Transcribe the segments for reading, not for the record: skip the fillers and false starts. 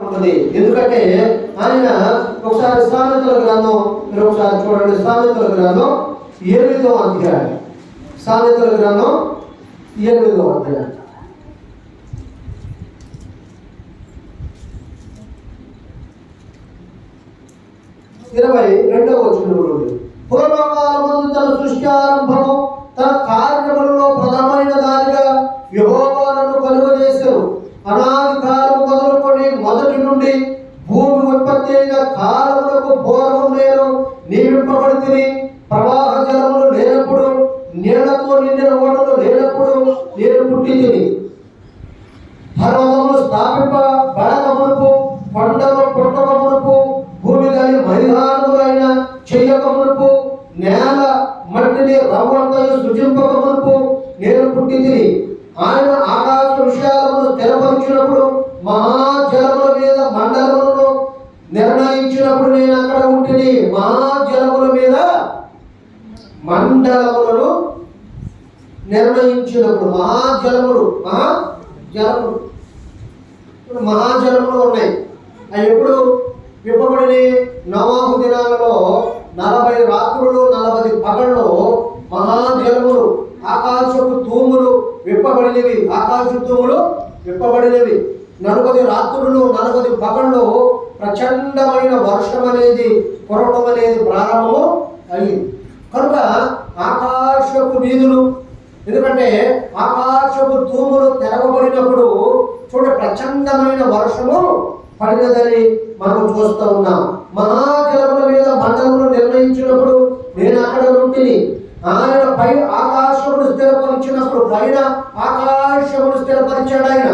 ఉంటుంది. ఎందుకంటే ఆయన ఒకసారి సామెతల గ్రంథం మీరు ఒకసారి చూడండి. సామెతల గ్రంథం 8వ అధ్యాయం. సామెతల గ్రంథం 8వ అధ్యాయం 22వ వచనంలో పూర్వకాలమందు తన సృష్టి ఆరంభము తన కార్యములలో ప్రధానమైన దానిగా యెహోవా నన్ను కలుగజేసెను. అనాది కాలం మొదలుకొని మొదటి నుండి భూమి ఉత్పత్తి అయిన కాలములకు పూర్వం నేను నియమింపబడితిని. ప్రవాహ జలములు లేనప్పుడు, నీళ్లతో నిండిన ఓడలు లేనప్పుడు నేను పుట్టితిని. పర్వతములు స్థాపింపబడక మునుపు, కొండలు పుట్టక మునుపు, భూమి దాని మైదానములైన చెయ్యక మునుపు, నేల మట్టిని రవ్వంతయు సృజింపక మునుపు నేను పుట్టితిని. ఆయన ఆకాశ విషయాలను స్థిరపరిచినప్పుడు, మహాజలముల మీద మండలములను నిర్ణయించినప్పుడు నేను అక్కడ ఉంటిని. మహాజలముల మీద మండలములను నిర్ణయించినప్పుడు, మహాజలములు ఉన్నాయి. అవి ఎప్పుడు విప్పబడిన నోవాహు దినాలలో 40 రాత్రులు 40 పగళ్ళు మహాజలములు, ఆకాశపు తూములు విప్పబడినవి. ఆకాశ తూములు విప్పబడినవి. 40 రాత్రులు 40 పగళ్ళు ప్రచండమైన వర్షం అనేది కురవడం అనేది ప్రారంభము అయింది. కనుక ఆకాశపు వీధులు, ఎందుకంటే ఆకాశపు తూములు తెరవబడినప్పుడు ప్రచండమైన వర్షము పడినదని మనం చూస్తూ ఉన్నాం. మహాజలముల మీద మండలములు నిర్ణయించినప్పుడు నేను అక్కడ ఉంటిని. ఆయన పై ఆకాశమును స్థిరపరిచినప్పుడు పైన ఆకాశమును స్థిరపరిచాడు ఆయన.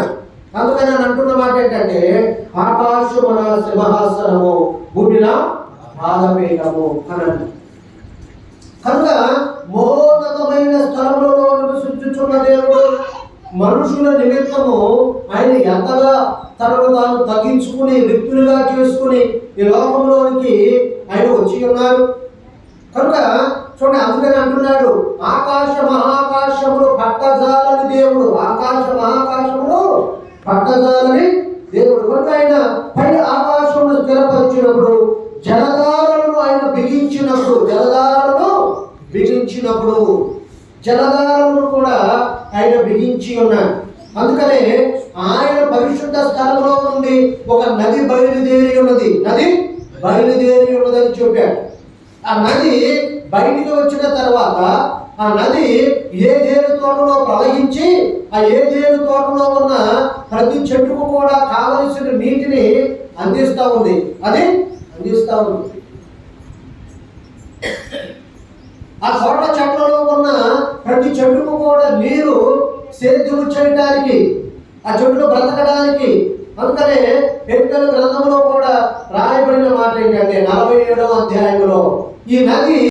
అందుకని నేను అంటున్న మాట ఏంటంటే, ఆకాశమున సింహాసనము, భూమిన పాదపీఠము అనండి. కనుక మహోన్నతమైన స్థలములలో నివసించుచున్న దేవుడు మనుషుల నిమిత్తము ఆయన ఎంతగా తనను తాను తగ్గించుకుని వ్యక్తులుగా చేసుకుని ఈ లోకంలోనికి ఆయన వచ్చి ఉన్నారు. కనుక చూడండి, అందుకని అంటున్నాడు, ఆకాశ మహాకాశములు పట్టజాలని దేవుడు. ఆకాశ మహాకాశములు పట్టజాలని దేవుడు. కనుక ఆయన పై ఆకాశమును స్థిరపరిచినప్పుడు, జలధారలను ఆయన బిగించినప్పుడు జలధారలను కూడా ఆయన బిగించి ఉన్నాడు. అందుకనే ఆయన పరిశుద్ధ స్థలంలో నుండి ఒక నది బయలుదేరి ఉన్నదని చెప్పాడు. ఆ నది బయటికి వచ్చిన తర్వాత ఆ నది ఏదేను తోటలో ప్రవహించి ఆ ఏదేను తోటలో ఉన్న ప్రతి చెట్టుకు కూడా కావలసిన నీటిని అందిస్తూ ఉంది. ఆ తోట చెట్లలో ఉన్న ప్రతి చెట్టుకు కూడా నీరు సేద్యము చేయడానికి, ఆ చెట్లు బ్రతకడానికి. అందుకనే ఎన్నికల గ్రంథంలో కూడా రాయబడిన మాట ఏంటంటే 47వ అధ్యాయంలో ఈ నది